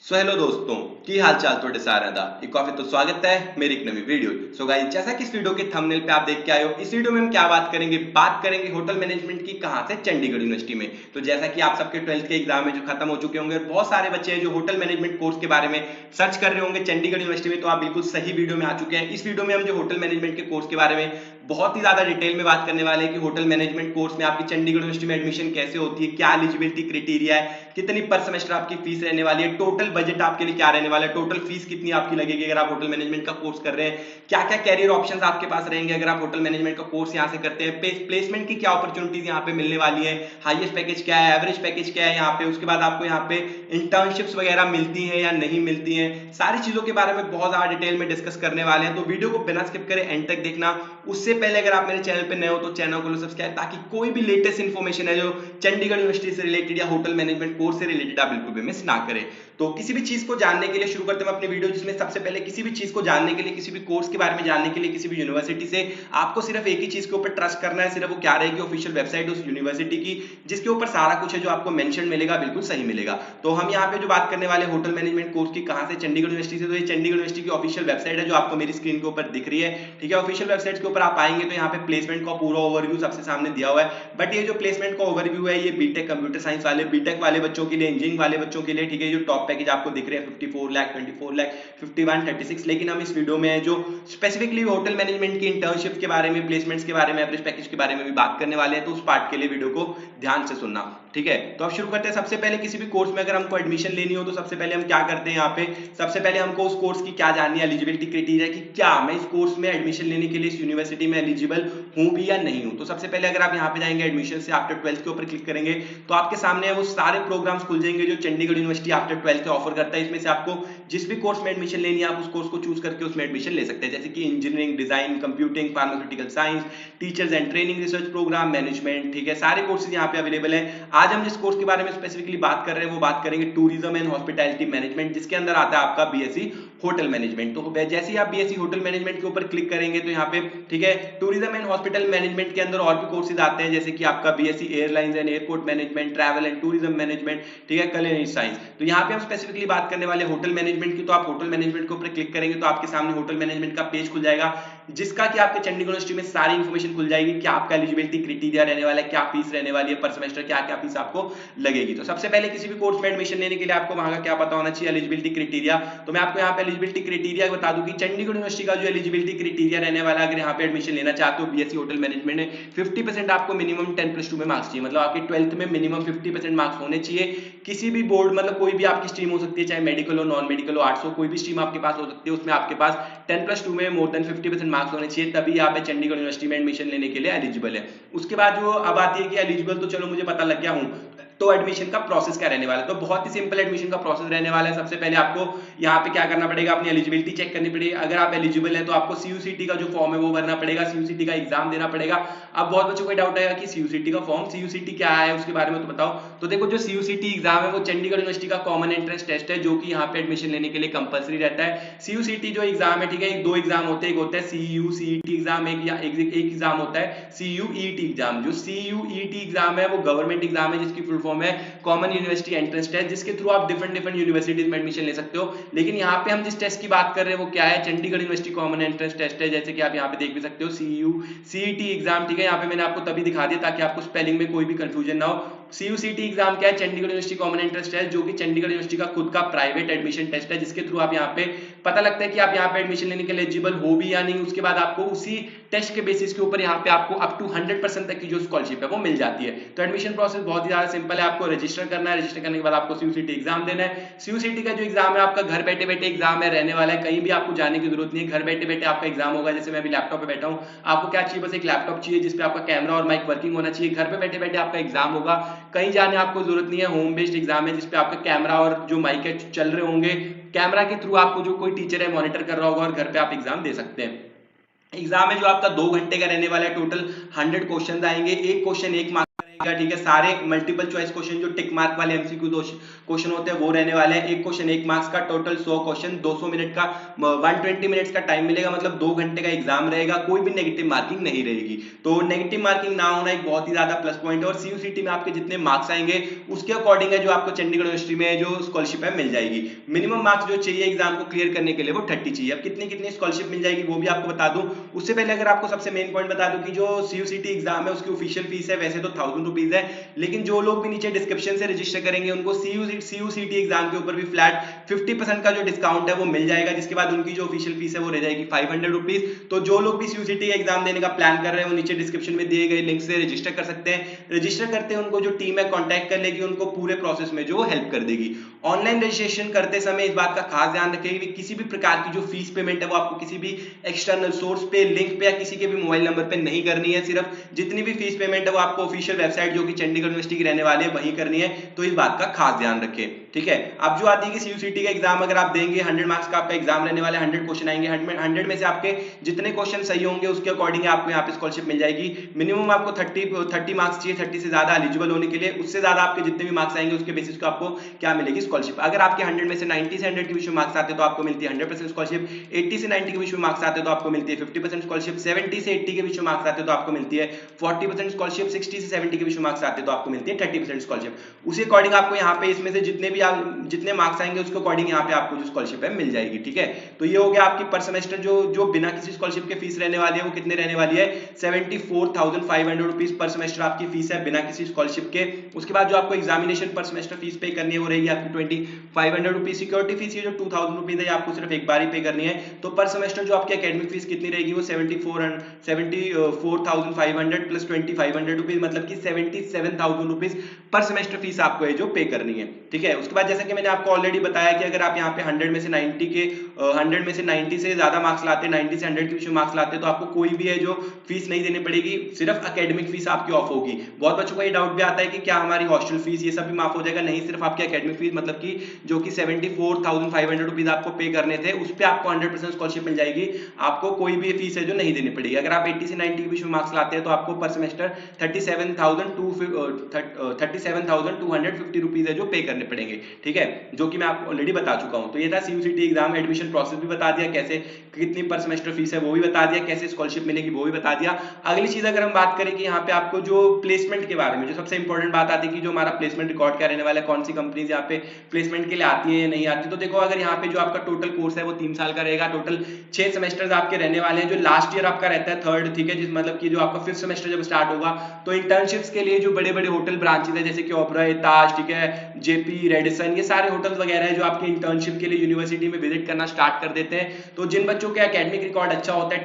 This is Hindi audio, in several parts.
सो हेलो दोस्तों की हाल चाल थोड़े सारे दा एक काफी तो स्वागत है मेरी एक नवी वीडियो। सो गाइस, जैसा कि इस वीडियो के थंबनेल पे आप देख के आए हो, इस वीडियो में हम क्या बात करेंगे होटल मैनेजमेंट की। कहां से? चंडीगढ़ यूनिवर्सिटी में। तो जैसा कि आप सबके 12th के एग्जाम में जो खत्म हो चुके होंगे, बहुत सारे बच्चे हैं जो होटल मैनेजमेंट कोर्स के बारे में सर्च कर रहे होंगे चंडीगढ़ यूनिवर्सिटी में, तो आप बिल्कुल सही वीडियो में आ चुके हैं। इस वीडियो में हम जो होटल मैनेजमेंट के कोर्स के बारे में बहुत ही ज्यादा डिटेल में बात करने वाले हैं कि होटल मैनेजमेंट कोर्स में आपकी चंडीगढ़ यूनिवर्सिटी में एडमिशन कैसे होती है, क्या एलिजिबिलिटी क्राइटेरिया है, कितनी पर सेमेस्टर आपकी फीस रहने वाली है, टोटल बजट आपके लिए क्या रहने वाला है, टोटल फीस कितनी आपकी लगेगी अगर आप होटल मैनेजमेंट का कोर्स कर रहे हैं, क्या क्या कैरियर ऑप्शंस आपके पास रहेंगे अगर आप होटल मैनेजमेंट का कोर्स यहां से करते हैं, प्लेसमेंट की क्या अपॉर्चुनिटीज यहां पे मिलने वाली है, हाईएस्ट पैकेज क्या है, एवरेज पैकेज क्या है यहाँ पे, उसके बाद आपको यहाँ पे इंटर्नशिप्स वगैरह मिलती हैं या नहीं मिलती हैं, सारी चीजों के बारे में बहुत ज्यादा डिटेल में डिस्कस करने वाले हैं। तो वीडियो को बिना स्किप करे एंड तक देखना। उससे पहले अगर आप मेरे चैनल पे नए हो तो चैनल को सब्सक्राइब, ताकि कोई भी लेटेस्ट इन्फॉर्मेशन है जो चंडीगढ़ यूनिवर्सिटी से रिलेटेड या होटल मैनेजमेंट कोर्स से रिलेटेड आप बिल्कुल भी मिस ना करें। तो किसी भी चीज को जानने के लिए शुरू करते हैं अपनी वीडियो, जिसमें सबसे पहले किसी भी चीज को जानने के लिए, किसी भी कोर्स के बारे में जानने के लिए, किसी भी यूनिवर्सिटी से आपको सिर्फ एक ही चीज के ऊपर ट्रस्ट करना है, सिर्फ वो क्या रहेगी, ऑफिशियल वेबसाइट उस यूनिवर्सिटी की, जिसके ऊपर सारा कुछ है जो आपको मेंशन मिलेगा बिल्कुल सही मिलेगा। तो हम यहाँ पे जो बात करने वाले होटल मैनेजमेंट कोर्स की, कहां से? चंडीगढ़ यूनिवर्सिटी से। तो ये चंडीगढ़ यूनिवर्सिटी की ऑफिशियल वेबसाइट है जो आपको मेरी स्क्रीन के ऊपर दिख रही है, ठीक है। ऑफिशियल वेबसाइट के ऊपर आप आएंगे तो यहाँ पे प्लेसमेंट का पूरा ओवरव्यू सबसे सामने दिया हुआ है। बट ये जो प्लेसमेंट का ओवरव्यू है, ये बीटेक कंप्यूटर साइंस वाले, बीटेक वाले बच्चों के लिए, इंजीनियरिंग वाले बच्चों के लिए, ठीक है। जो टॉप पैकेज आपको दिख रहे हैं 54 लाख, 24 लाख, 51, 36, लेकिन हम इस वीडियो में जो स्पेसिफिकली होटल मैनेजमेंट की इंटर्नशिप के बारे में, प्लेसमेंट्स के बारे में, एवरेज पैकेज के बारे में भी बात करने वाले हैं। तो उस पार्ट के लिए वीडियो को ध्यान से सुनना, ठीक है। तो अब शुरू करते हैं। सबसे पहले किसी भी कोर्स में अगर हमको एडमिशन लेनी हो तो सबसे पहले हम क्या करते हैं यहाँ पे, सबसे पहले हमको उस कोर्स की क्या जाननी है, एलिजिबिलिटी क्राइटेरिया की, क्या मैं इस कोर्स में एडमिशन लेने के लिए इस यूनिवर्सिटी में एलिजिबल हूं भी या नहीं हूं। तो सबसे पहले अगर आप यहाँ पे जाएंगे एडमिशन से आफ्टर 12th के ऊपर क्लिक करेंगे तो आपके सामने वो सारे प्रोग्राम्स खुल जाएंगे जो Chandigarh university after 12th offer करता है। इसमें से आपको जिस भी कोर्स में एडमिशन लेनी है आप उस कोर्स को चूज करके उसमें एडमिशन ले सकते हैं, जैसे कि engineering, design, computing, pharmaceutical science, teachers and training, research programme, management, ठीक है। सारे कोर्सेज यहाँ पे अवेलेबल है। आज हम जिस कोर्स के बारे में स्पेसिफिकली बात कर रहे हैं वो बात करेंगे टूरिज्म एंड हॉस्पिटैलिटी मैनेजमेंट, जिसके अंदर आता है आपका बीएससी होटल मैनेजमेंट। तो जैसे ही आप बीएससी होटल मैनेजमेंट के ऊपर क्लिक करेंगे तो यहाँ पे, ठीक है, टूरिज्म एंड हॉस्पिटल मैनेजमेंट के अंदर और भी कोर्सेज आते हैं, जैसे कि आपका BSc airlines and airport management, travel and tourism management, ठीक है, culinary साइंस। तो यहाँ पे हम स्पेसिफिकली बात करने वाले होटल मैनेजमेंट की। तो आप होटल मैनेजमेंट के ऊपर क्लिक करेंगे तो आपके सामने होटल मैनेजमेंट का पेज खुल जाएगा, जिसका कि आपके चंडीगढ़ यूनिवर्सिटी में सारी इंफॉर्मेशन खुल जाएगी, क्या आपका एलिजिबिलिटी क्राइटेरिया रहने वाला है, क्या फीस रहने वाली है पर सेमेस्टर, क्या क्या फीस आपको लगेगी। तो सबसे पहले किसी भी कोर्स में एडमिशन लेने के लिए आपको वहां का क्या पता होना चाहिए, एलिजिबिलिटी क्राइटेरिया। तो मैं आपको यहाँ पे एलिजिबिलिटी क्राइटेरिया बता दूं कि चंडीगढ़ यूनिवर्सिटी का जो एलिजिबिलिटी क्राइटेरिया रहने वाला है, अगर यहाँ पे एडमिशन लेना चाहते हो बीएससी होटल मैनेजमेंट में, 50% आपको मिनिमम 10+2 में मार्क्स चाहिए, मतलब आपके 12th में मिनिमम 50% मार्क्स होने चाहिए। किसी भी बोर्ड, मतलब कोई भी आपकी स्ट्रीम हो सकती है, चाहे मेडिकल हो, नॉन मेडिकल हो, आर्ट्स हो, कोई भी स्ट्रीम आपके पास हो सकती है, उसमें आपके पास 10+2 में मोर देन 50% मार्क्स होने चाहिए, तभी आप चंडीगढ़ यूनिवर्सिटी में एडमिशन लेने के लिए एलिजिबल है। उसके बाद जो अब आती है कि एलिजिबल तो चलो मुझे पता लग गया हूं, तो एडमिशन का प्रोसेस क्या रहने वाला है। तो बहुत ही सिंपल एडमिशन का प्रोसेस रहने वाला है। सबसे पहले आपको यहाँ पे क्या करना पड़ेगा, अपनी एलिजिबिलिटी चेक करनी पड़ेगी। अगर आप एलिजिबल है तो आपको सीयूसीटी का जो फॉर्म है वो भरना पड़ेगा, सीयूसीटी का एग्जाम देना पड़ेगा। अब बहुत बच्चों को डाउट आएगा कि सीयूसीटी का फॉर्म, सीयूसीटी क्या है, उसके बारे में तो बताओ। तो देखो, जो सीयूसीटी एग्जाम है वो चंडीगढ़ यूनिवर्सिटी का कॉमन एंट्रेंस टेस्ट है, जो कि यहाँ पे एडमिशन लेने के लिए कंपलसरी रहता है। सीयूसीटी जो एग्जाम है, ठीक है, दो एग्जाम होते हैं, एक होता है सीयूसीटी एग्जाम, एक एग्जाम होता है सीयूईटी एग्जाम। जो सीयूईटी एग्जाम है वो गवर्नमेंट एग्जाम है, जिसकी फुल फॉर्म है कॉमन यूनिवर्सिटी एंट्रेंस टेस्ट, जिसके थ्रू आप डिफरेंट यूनिवर्सिटीज में एडमिशन ले सकते हो। लेकिन यहाँ पे हम जिस टेस्ट की बात कर रहे हैं वो क्या है, Chandigarh university common entrance test है, जैसे कि आप यहाँ पे देख भी सकते हो, सीयूसीटी एग्जाम, ठीक है। यहाँ पे मैंने आपको तभी दिखा दिया ताकि आपको स्पेलिंग में कोई भी कंफ्यूजन ना हो। सीयूसीटी एग्जाम क्या है, Chandigarh university common entrance test, जो कि चंडीगढ़ यूनिवर्सिटी का खुद का प्राइवेट एडमिशन टेस्ट है, जिसके थ्रू आप यहाँ पे पता लगता है कि आप यहाँ पे एडमिशन लेने के लिए एलिजिबल हो भी या नहीं। उसके बाद आपको उसी टेस्ट के बेसिस के ऊपर यहाँ पे आपको अप टू 100% तक की जो स्कॉलरशिप है वो मिल जाती है। तो एडमिशन प्रोसेस बहुत ही ज्यादा सिंपल है। आपको रजिस्टर करना है, रजिस्टर करने के बाद आपको सीयूसीटी एग्जाम देना है। सीयूसीटी का जो एग्जाम है आपका घर बैठे बैठे एग्जाम है रहने वाला है, कहीं भी आपको जाने की जरूरत नहीं है, घर बैठे बैठे आपका एग्जाम होगा। जैसे मैं अभी लैपटॉप पे बैठा हूँ, आपको क्या चाहिए, बस एक लैपटॉप चाहिए जिसपे आपका कैमरा और माइक वर्किंग होना चाहिए। घर पे बैठे बैठे आपका एग्जाम होगा, कहीं जाने आपको जरूरत नहीं है। होम बेस्ड एग्जाम है जिसपे आपका कैमरा और जो माइक है चल रहे होंगे, कैमरा के थ्रू आपको जो कोई टीचर है मॉनिटर कर रहा होगा, और घर पे आप एग्जाम दे सकते हैं। एग्जाम है जो आपका 2 घंटे का रहने वाला है। टोटल 100 क्वेश्चन आएंगे, एक क्वेश्चन 1 मार्क्स ठीक है। सारे मल्टीपल चॉइस क्वेश्चन जो टिक मार्क वाले एमसीक्यू क्वेश्चन होते हैं वो रहने वाले हैं। एक क्वेश्चन 1 मार्क्स का, टोटल 100 क्वेश्चन, 200 मिनट का, 120 मिनट्स का टाइम मिलेगा, मतलब 2 घंटे का एग्जाम रहेगा। कोई भी नेगेटिव मार्किंग नहीं रहेगी, तो नेगेटिव मार्किंग ना होना एक बहुत ही ज्यादा प्लस पॉइंट है। और सीयूसीटी में आपके जितने मार्क्स आएंगे उसके अकॉर्डिंग है जो आपको चंडीगढ़ यूनिवर्सिटी में जो स्कॉलरशिप है मिल जाएगी। मिनिमम मार्क्स जो चाहिए एग्जाम को क्लियर करने के लिए वो 30 चाहिए। अब कितनी कितनी स्कॉलरशिप मिल जाएगी वो भी आपको बता दूं। उससे पहले अगर आपको सबसे मेन पॉइंट बता दूं कि जो सीयूसीटी एग्जाम है उसकी ऑफिशियल फीस है वैसे तो 1000 रुपीज है, लेकिन जो लोग भी नीचे डिस्क्रिप्शन से रजिस्टर करेंगे उनको सीयूसीटी एग्जाम के ऊपर भी फ्लैट 50% का जो डिस्काउंट है वो मिल जाएगा, जिसके बाद उनकी जो ऑफिशियल फीस है वो रह जाएगी 500 रुपीज। तो जो लोग भी सीयूसीटी एग्जाम देने का प्लान कर रहे हैं वो नीचे डिस्क्रिप्शन में दिए गए लिंक से रजिस्टर कर सकते हैं। रजिस्टर करते हैं उनको जो टीम है कॉन्टैक्ट कर लेगी, उनको पूरे प्रोसेस में जो हेल्प कर देगी। ऑनलाइन रजिस्ट्रेशन करते समय इस बात का खास ध्यान रखें कि किसी भी प्रकार की जो फीस पेमेंट है वो आपको किसी भी एक्सटर्नल सोर्स पे, लिंक पे या किसी के भी मोबाइल नंबर पे नहीं करनी है। सिर्फ जितनी भी फीस पेमेंट है वो आपको ऑफिशियल वेबसाइट जो कि चंडीगढ़ यूनिवर्सिटी की रहने वाली है वहीं करनी है, तो इस बात का खास ध्यान रखें, ठीक है। अब जो आती है कि सीयूसीटी का एग्जाम अगर आप देंगे 100 मार्क्स का आपका एग्जाम रहने वाला है, 100 क्वेश्चन आएंगे, 100 में से आपके जितने क्वेश्चन सही होंगे उसके अकॉर्डिंग आपको यहाँ पे स्कॉलरशिप मिल जाएगी। मिनिमम आपको 30 मार्क्स चाहिए 30 से ज्यादा एलिजिबल होने के लिए। उससे ज्यादा आपके जितने भी मार्क्स आएंगे उसके बेसिस पे आपको क्या मिलेगी स्कॉलरशिप। अगर आपके 100 में से 90 से 100 के बीच में मार्क्स आते हैं तो आपको मिलती है 100% स्कॉलरशिप, 80 से 90 के बीच में मार्क्स आते हैं तो आपको मिलती है 50% स्कॉलरशिप, 70 से 80 के बीच में मार्क्स आते हैं तो आपको मिलती है 40% स्कॉलरशिप, 60 से 70 के बीच में मार्क्स आते हैं तो आपको मिलती है 30% स्कॉलरशिप। उसी अकॉर्डिंग आपको यहाँ पे इसमें से जितने मार्क्स आएंगे उसके अकॉर्डिंग यहाँ पे आपको जो स्कॉलरशिप है मिल जाएगी, ठीक है। तो ये हो गया आपकी पर सेमेस्टर जो बिना किसी स्कॉलरशिप के फीस रहने वाली है वो कितने रहने वाली है 74,500 रुपीज पर सेमेस्टर आपकी फीस है बिना किसी स्कॉलरशिप के। उसके बाद जो आपको एग्जामिनेशन पर सेमेस्टर फीस पे करनी है वो रहेगी आपकी 2500 रुपीज। सिक्योरिटी फीस ये जो 2000 रुपीज है आपको सिर्फ एक बार ही पे करनी है। तो पर सेमेस्टर जो आपकी एकेडमिक फीस कितनी रहेगी वो 74,500 प्लस 2500 रुपीज, मतलब कि 77,000 रुपीज पर सेमेस्टर फीस आपको है जो पे करनी है, ठीक है। उसके बाद जैसा कि मैंने आपको ऑलरेडी बताया कि अगर आप यहाँ पे 100 में से 90 से ज्यादा मार्क्स लाते हैं, 90 से 100 के बीच में मार्क्स लाते हैं तो आपको कोई भी है जो फीस नहीं देनी पड़ेगी, सिर्फ एकेडमिक फीस आपकी ऑफ होगी। बहुत बच्चों का ये डाउट भी आता है कि क्या हमारी हॉस्टल फीस ये सब भी माफ हो जाएगा? नहीं, सिर्फ आपकी एकेडमिक फीस मतलब कि जो कि 74,500 रुपीज आपको पे करने थे उस पर आपको 100% स्कॉलरशिप मिल जाएगी। आपको कोई भी फीस है जो नहीं देनी पड़ेगी। अगर आप 80 से 90 के बीच में मार्क्स लाते हैं तो आपको पर सेमेस्टर 37,250 रुपीज है जो पे करने पड़ेंगे, ठीक है, जो कि मैं आपको ऑलरेडी बता चुका हूं। तो ये था सीयूसीटी एग्जाम एडमिशन प्रोसेस भी बता दिया, कैसे कितनी पर सेमेस्टर फीस है वो भी बता दिया, कैसे स्कॉलरशिप मिलेगी वो भी बता दिया। अगली चीज अगर हम बात करें कि यहाँ पे आपको जो प्लेसमेंट के बारे में जो सबसे इंपॉर्टेंट बात आती है कि जो हमारा प्लेसमेंट रिकॉर्ड क्या रहने वाला है, कौन सी कंपनीज यहाँ पे प्लेसमेंट के लिए आती है या नहीं आती। तो देखो अगर यहाँ पे जो आपका टोटल कोर्स है वो 3 साल का रहेगा, टोटल 6 सेमेस्टर्स आपके रहने वाले हैं। जो लास्ट ईयर आपका रहता है थर्ड, ठीक है, जिस मतलब कि जो आपका 5th सेमेस्टर जब स्टार्ट होगा तो इंटर्नशिप्स के लिए जो बड़े बड़े होटल ब्रांचेस है जैसे कि ओबरॉय, ताज, ठीक है, जेपी, रेडिसन, ये सारे होटल्स वगैरह है जो आपके इंटर्नशिप के लिए यूनिवर्सिटी में विजिट करना स्टार्ट कर देते हैं। तो जिन बच्चों के एकेडमिक रिकॉर्ड अच्छा होता है,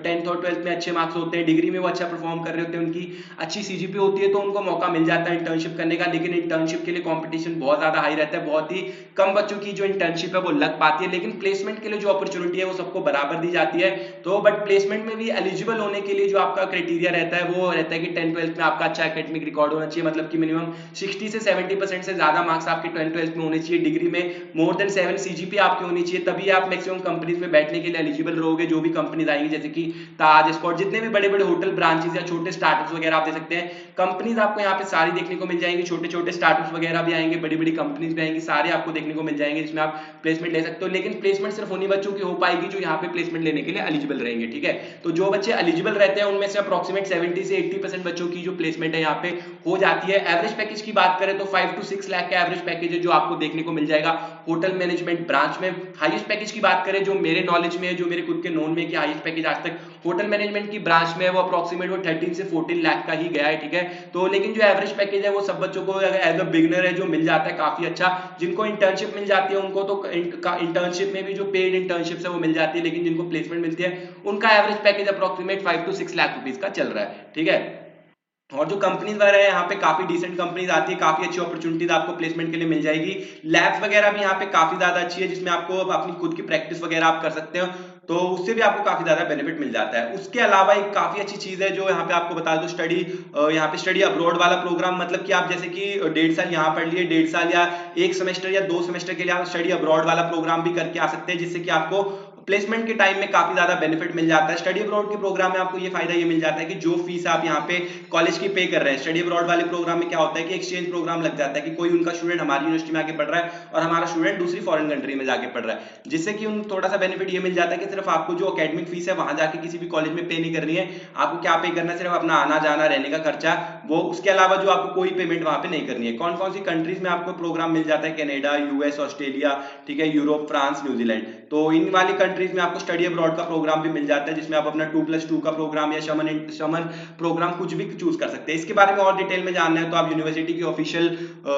10th और 12th में अच्छे मार्क्स होते हैं, डिग्री में वो अच्छा परफॉर्म कर रहे होते हैं, उनकी अच्छी सीजीपी होती है, तो उनको मौका मिल जाता है इंटर्नशिप करने का। लेकिन इंटर्नशिप के लिए कॉम्पिटिशन बहुत ज्यादा हाई रहता है, बहुत ही कम बच्चों की जो इंटर्नशिप है वो लग पाती है। लेकिन प्लेसमेंट के लिए जो अपॉर्चुनिटी है वो सबको बराबर दी जाती है। तो बट प्लेसमेंट में भी एलिजिबल होने के लिए जो आपका क्राइटेरिया रहता है वो रहता है कि 10th-12th में आपका अच्छा एकेडमिक रिकॉर्ड होना चाहिए, मतलब कि मिनिमम 60 से 70% से ज्यादा मार्क्स आपके 10th-12th में होने चाहिए। डिग्री में मोर देन 7 सीजीपी आपकी होनी चाहिए, तभी आप मैक्सिमम कंपनीज में बैठने के लिए एलिजिबल रहोगे। जो भी कंपनीज आएंगी जैसे कि ताज, स्पॉट, जितने भी बड़े बड़े होटल ब्रांचेस या छोटे स्टार्टअप्स वगैरह आप दे सकते हैं, कंपनीज आपको यहाँ पे सारी देखने को मिल जाएंगी। छोटे छोटे स्टार्टअप्स वगैरह भी आएंगे, बड़ी बड़ी कंपनीज भी आएंगी, सारे आपको देखने को मिल जाएंगे जिसमें आप प्लेसमेंट ले सकते हो। लेकिन प्लेसमेंट सिर्फ उन्हीं बच्चों की हो पाएगी जो यहाँ पे प्लेसमेंट लेने के लिए एलिजिबल रहेंगे, ठीक है। तो जो बच्चे एलिजिबल रहते हैं उनमें से अप्रोक्सीमेट 70 से 80% बच्चों की जो प्लेसमेंट है यहाँ पे हो जाती है। एवरेज पैकेज की बात करें तो 5 to 6 लाख का एवरेज पैकेज है जो आपको देखने को मिल जाएगा होटल मैनेजमेंट ब्रांच में। हाईएस्ट पैकेज की बात करें जो मेरे नॉलेज में है, जो मेरे खुद के नोन में कि हाईएस्ट पैकेज आज तक होटल मैनेजमेंट की ब्रांच में है वो अप्रोक्सीमेट वो 13 से 14 लाख का ही गया है, ठीक है। तो लेकिन जो एवरेज पैकेज है वो सब बच्चों को एज अ बिगिनर है जो मिल जाता है काफी अच्छा। जिनको इंटर्नशिप मिल जाती है उनको तो इंटर्नशिप में भी जो पेड इंटर्नशिप है वो मिल जाती है, लेकिन जिनको प्लेसमेंट मिलती है उनका average package approximate 5 to 6 lakh rupees का चल रहा है, ठीक है। और जो कंपनीज वगैरह है यहाँ पे काफी डिसेंट कंपनीज आती है, काफी अच्छी अपॉर्चुनिटीज आपको प्लेसमेंट के लिए मिल जाएगी। लैब्स वगैरह भी यहाँ पे काफी ज्यादा अच्छी है जिसमें आपको अपनी खुद की प्रैक्टिस वगैरह आप कर सकते हो, तो उससे भी आपको काफी ज्यादा बेनिफिट मिल जाता है। उसके अलावा एक काफी अच्छी चीज है जो यहाँ पे आपको बता दो, यहाँ पे स्टडी अब्रॉड वाला प्रोग्राम, मतलब कि आप जैसे कि 1.5 साल यहाँ पढ़ लिए, 1.5 साल या 1 सेमेस्टर या 2 सेमेस्टर के लिए आप स्टडी अब्रॉड वाला प्रोग्राम भी करके आ सकते हैं, जिससे कि आपको प्लेसमेंट के टाइम में काफी ज्यादा बेनिफिट मिल जाता है। स्टडी अब्रॉड के प्रोग्राम में आपको ये फायदा ये मिल जाता है कि जो फीस आप यहाँ पे कॉलेज की पे कर रहे हैं, स्टडी अब्रॉड वाले प्रोग्राम में क्या होता है कि एक्सचेंज प्रोग्राम लग जाता है कि कोई उनका स्टूडेंट हमारी यूनिवर्सिटी में आके पढ़ रहा है और हमारा स्टूडेंट दूसरी फॉरेन कंट्री में जाके पढ़ रहा है, जिससे कि उन थोड़ा सा बेनिफिट ये मिल जाता है कि सिर्फ आपको जो एकेडमिक फीस है वहां जाके किसी भी कॉलेज में पे नहीं करनी है, आपको क्या पे करना है, सिर्फ अपना आना जाना रहने का खर्चा वो, उसके अलावा जो आपको कोई पेमेंट वहां पे नहीं करनी है। कौन कौन सी कंट्रीज में आपको प्रोग्राम मिल जाता है, कनाडा, यूएस, ऑस्ट्रेलिया, ठीक है, यूरोप, फ्रांस, न्यूजीलैंड, तो इन वाली कंट्रीज में आपको स्टडी अब्रॉड का प्रोग्राम भी मिल जाता है, जिसमें आप अपना 2+2 का प्रोग्राम या समर प्रोग्राम कुछ भी चूज कर सकते हैं। इसके बारे में और डिटेल में जानना है तो आप यूनिवर्सिटी की ऑफिशियल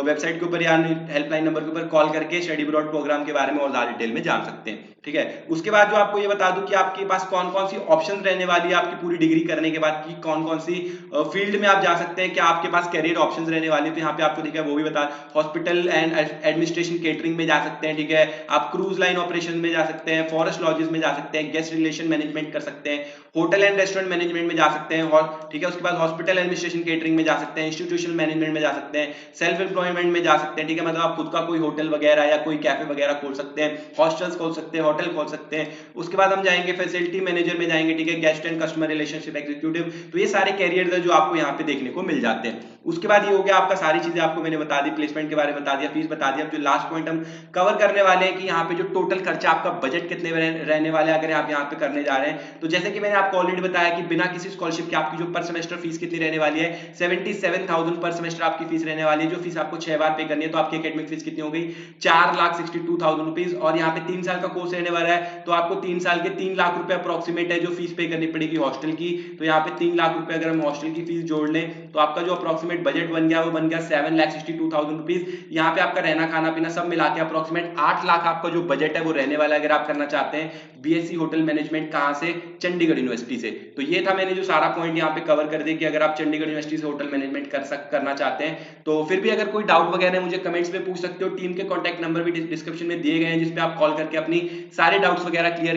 वेबसाइट के ऊपर या हेल्पलाइन नंबर के ऊपर कॉल करके स्टडी अब्रॉड प्रोग्राम के बारे में और ज्यादा डिटेल में जान सकते हैं, ठीक है। उसके बाद जो आपको ये बता दूं कि आपके पास कौन कौन सी ऑप्शन रहने वाली है आपकी पूरी डिग्री करने के बाद, की कौन कौन सी फील्ड में आप जा सकते हैं, क्या आपके पास करियर ऑप्शंस रहने वाली है, तो यहाँ पे आपको देखा वो भी बता, हॉस्पिटल एंड एडमिनिस्ट्रेशन केटरिंग में जा सकते हैं, ठीक है, आप क्रूज लाइन ऑपरेशन में जा सकते हैं, फॉरेस्ट लॉजेस में जा सकते हैं, गेस्ट रिलेशन मैनेजमेंट कर सकते हैं, होटल एंड रेस्टोरेंट मैनेजमेंट में जा सकते हैं, और ठीक है, उसके बाद हॉस्पिटल एडमिनिस्ट्रेशन केटरिंग में जा सकते हैं, इंस्टीट्यूशनल मैनेजमेंट में जा सकते हैं, सेल्फ एम्प्लॉयमेंट में जा सकते हैं, ठीक है, मतलब आप खुद का कोई होटल वगैरह या कोई कैफे वगैरह खोल सकते हैं, हॉस्टल्स खोल सकते हैं, होटल खोल सकते हैं। उसके बाद हम जाएंगे फैसिलिटी मैनेजर में जाएंगे, ठीक है, guest and customer relationship executive, तो ये सारे कैरियर है जो आपको यहाँ पे देखने को मिल जाते हैं। उसके बाद ये हो गया आपका, सारी चीजें आपको मैंने बता दी, प्लेसमेंट के बारे में बता दिया, फीस बता दिया। अब जो लास्ट पॉइंट हम कवर करने वाले हैं कि यहाँ पे जो टोटल खर्चा आपका बजट कितने रहने वाले हैं अगर आप यहाँ पे करने जा रहे हैं, तो जैसे कि मैंने आपको ऑलरेडी बताया कि बिना किसी स्कॉलरशिप के आपकी जो पर सेमेस्टर फीस कितनी रहने वाली है, 77,000 पर सेमेस्टर आपकी फीस रहने वाली है। जो फीस आपको 6 बार पे करनी है, तो आपकी एकेडमिक फीस कितनी हो गई, 4,62,000 रुपीज। और यहाँ पे 3 साल का कोर्स रहने वाला है, तो आपको 3 साल के 3 लाख रुपए अप्रोक्सीमेट है जो फीस पे करनी पड़ेगी हॉस्टल की। तो यहाँ पे 3 लाख रुपए अगर हम हॉस्टल की फीस जोड़ लें तो आपका जो अप्रोक्सीमेट बजट बन गया वो बन गया 7,62,000 रुपीज। यहाँ पे आपका रहना खाना पीना सब मिला के अप्रोक्सीमेट 8 लाख आपका जो बजट है वो रहने वाला है, अगर आप करना चाहते हैं बीएससी होटल मैनेजमेंट। कहां से, चंडीगढ़ यूनिवर्सिटी से। तो ये था, मैंने जो सारा पॉइंट यहाँ पे कवर कर दिया कि अगर आप चंडीगढ़ यूनिवर्सिटी से होटल मैनेजमेंट करना चाहते हैं, तो फिर भी अगर कोई डाउट वगैरह मुझे कमेंट्स में पूछ सकते हो। टीम के कॉन्टैक्ट नंबर भी डिस्क्रिप्शन में दिए गए हैं, जिसपे आप कॉल करके अपनी सारे डाउट्स वगैरह क्लियर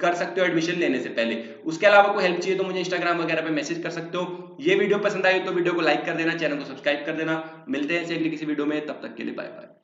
कर सकते हो एडमिशन लेने से पहले। उसके अलावा कोई हेल्प चाहिए तो मुझे इंस्टाग्राम वगैरह पे मैसेज कर सकते हो। ये वीडियो पसंद आई तो वीडियो को लाइक कर देना, चैनल को सब्सक्राइब कर देना। मिलते हैं अगली किसी वीडियो में, तब तक के लिए बाय बाय।